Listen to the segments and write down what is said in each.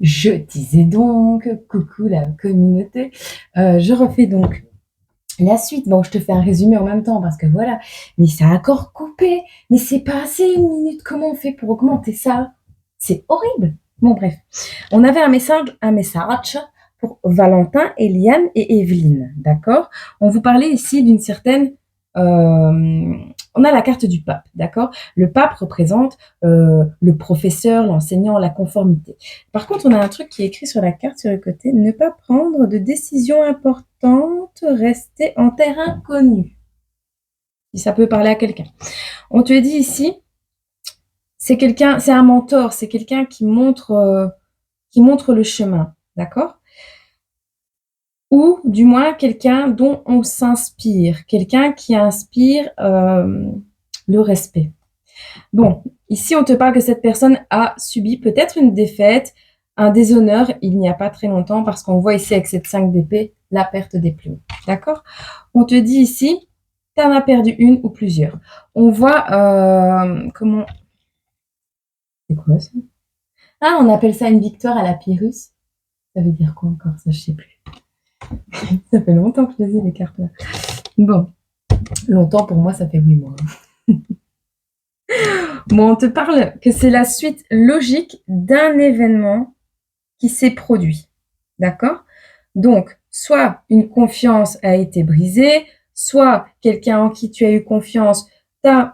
Je disais donc, coucou la communauté. Je refais donc la suite. Bon, je te fais un résumé en même temps parce que voilà. Mais ça a encore coupé. Mais c'est pas assez une minute. Comment on fait pour augmenter ça? C'est horrible. Bon, bref. On avait un message pour Valentin, Eliane et Evelyne. D'accord? On vous parlait ici d'une certaine. On a la carte du pape. D'accord? Le pape représente le professeur, l'enseignant, la conformité. Par contre, on a un truc qui est écrit sur la carte sur le côté. Ne pas prendre de décisions importantes, rester en terre inconnue. Si ça peut parler à quelqu'un. On te dit ici, c'est quelqu'un, c'est un mentor, c'est quelqu'un qui montre le chemin, d'accord? Ou du moins quelqu'un dont on s'inspire, quelqu'un qui inspire le respect. Bon, ici on te parle que cette personne a subi peut-être une défaite, un déshonneur il n'y a pas très longtemps parce qu'on voit ici avec cette 5 d'épée la perte des plumes, d'accord? On te dit ici, tu en as perdu une ou plusieurs. On voit comment... C'est quoi ça? Ah, on appelle ça une victoire à la Pyrrhus. Ça veut dire quoi encore ça? Je sais plus. Ça fait longtemps que je les ai les cartes là. Bon, longtemps pour moi ça fait 8 mois. Bon, on te parle que c'est la suite logique d'un événement qui s'est produit. D'accord? Donc, soit une confiance a été brisée, soit quelqu'un en qui tu as eu confiance t'a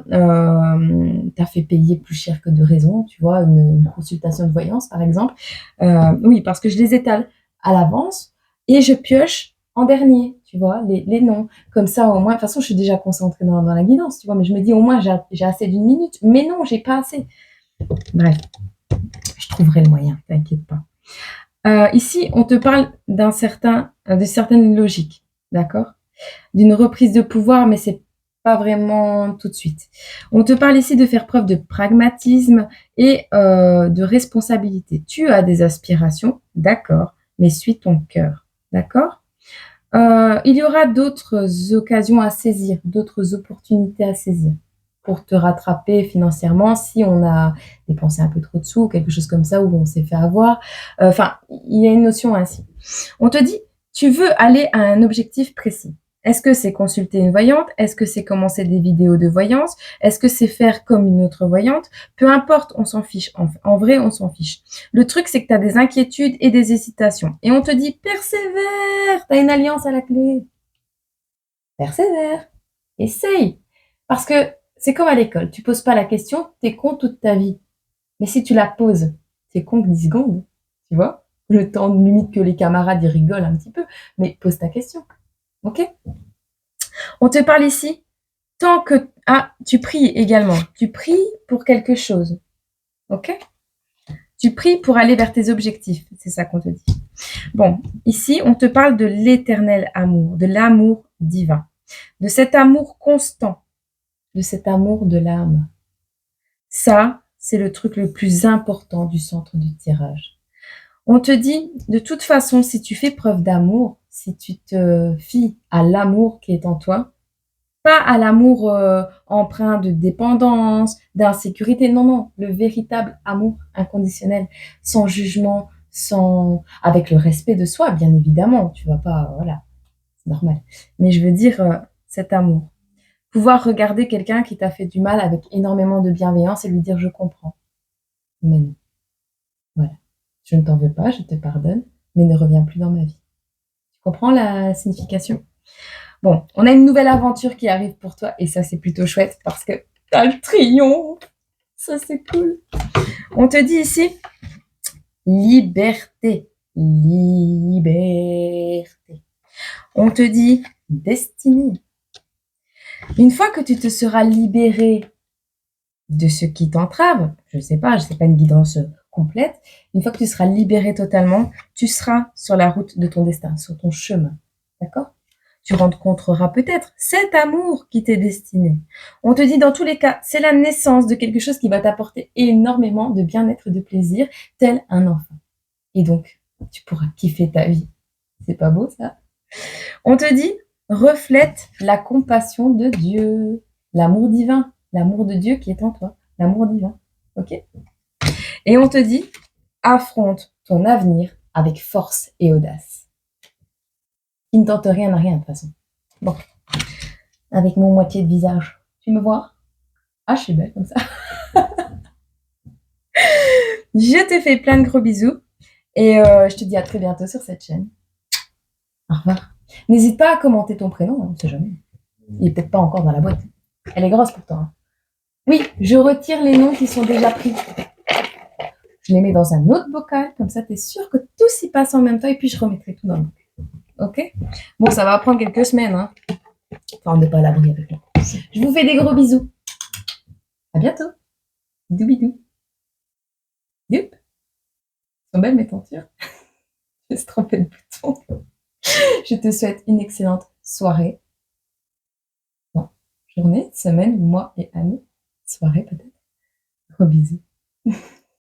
fait payer plus cher que de raison, tu vois, une consultation de voyance, par exemple. Oui, parce que je les étale à l'avance et je pioche en dernier, tu vois, les noms. Comme ça, au moins, de toute façon, je suis déjà concentrée dans la guidance, tu vois, mais je me dis, au moins, j'ai assez d'une minute. Mais non, j'ai pas assez. Bref, je trouverai le moyen, t'inquiète pas. Ici, on te parle de certaines logiques, d'accord? D'une reprise de pouvoir, mais c'est pas vraiment tout de suite. On te parle ici de faire preuve de pragmatisme et de responsabilité. Tu as des aspirations, d'accord, mais suis ton cœur, d'accord? Il y aura d'autres occasions à saisir, d'autres opportunités à saisir pour te rattraper financièrement si on a dépensé un peu trop de sous ou quelque chose comme ça où on s'est fait avoir. Enfin, il y a une notion ainsi. On te dit, tu veux aller à un objectif précis. Est-ce que c'est consulter une voyante? Est-ce que c'est commencer des vidéos de voyance? Est-ce que c'est faire comme une autre voyante? Peu importe, on s'en fiche. En vrai, on s'en fiche. Le truc, c'est que tu as des inquiétudes et des hésitations. Et on te dit, persévère, tu as une alliance à la clé. Persévère, essaye. Parce que c'est comme à l'école, tu poses pas la question, tu es con toute ta vie. Mais si tu la poses, tu es con que 10 secondes, tu vois? Le temps limite que les camarades ils rigolent un petit peu, mais pose ta question. Ok? On te parle ici, tant que... Ah, tu pries également. Tu pries pour quelque chose. Ok? Tu pries pour aller vers tes objectifs. C'est ça qu'on te dit. Bon, ici, on te parle de l'éternel amour, de l'amour divin, de cet amour constant, de cet amour de l'âme. Ça, c'est le truc le plus important du centre du tirage. On te dit, de toute façon, si tu fais preuve d'amour, si tu te fies à l'amour qui est en toi, pas à l'amour empreint de dépendance, d'insécurité, non, non, le véritable amour inconditionnel, sans jugement, avec le respect de soi, bien évidemment, tu vas pas, voilà, c'est normal. Mais je veux dire, cet amour. Pouvoir regarder quelqu'un qui t'a fait du mal avec énormément de bienveillance et lui dire je comprends. Mais non, voilà. Je ne t'en veux pas, je te pardonne, mais ne reviens plus dans ma vie. Tu comprends la signification? Bon, on a une nouvelle aventure qui arrive pour toi et ça, c'est plutôt chouette parce que t'as le triomphe. Ça, c'est cool. On te dit ici, liberté. Liberté. On te dit destinée. Une fois que tu te seras libéré de ce qui t'entrave, je sais pas une guidance complète, une fois que tu seras libéré totalement, tu seras sur la route de ton destin, sur ton chemin. D'accord? Tu rencontreras peut-être cet amour qui t'est destiné. On te dit dans tous les cas, c'est la naissance de quelque chose qui va t'apporter énormément de bien-être et de plaisir, tel un enfant. Et donc, tu pourras kiffer ta vie. C'est pas beau ça? On te dit, reflète la compassion de Dieu, l'amour divin, l'amour de Dieu qui est en toi, l'amour divin. Ok? Et on te dit, affronte ton avenir avec force et audace. Qui ne tente rien n'a rien, de toute façon. Bon, avec mon moitié de visage, tu me vois? Ah, je suis belle comme ça. Je te fais plein de gros bisous et je te dis à très bientôt sur cette chaîne. Au revoir. N'hésite pas à commenter ton prénom, on ne sait jamais. Il est peut-être pas encore dans la boîte. Elle est grosse pour toi. Hein. Oui, je retire les noms qui sont déjà pris. Je les mets dans un autre bocal, comme ça tu es sûr que tout s'y passe en même temps et puis je remettrai tout dans le bocal. Ok? Bon, ça va prendre quelques semaines. Hein. Enfin, on n'est pas à l'abri avec moi. Je vous fais des gros bisous. À bientôt. Bidou bidou. Youp. Sont belles mes tentures. Je vais se tromper de bouton. Je te souhaite une excellente soirée. Bon, journée, semaine, mois et année. Soirée peut-être. Gros bisous.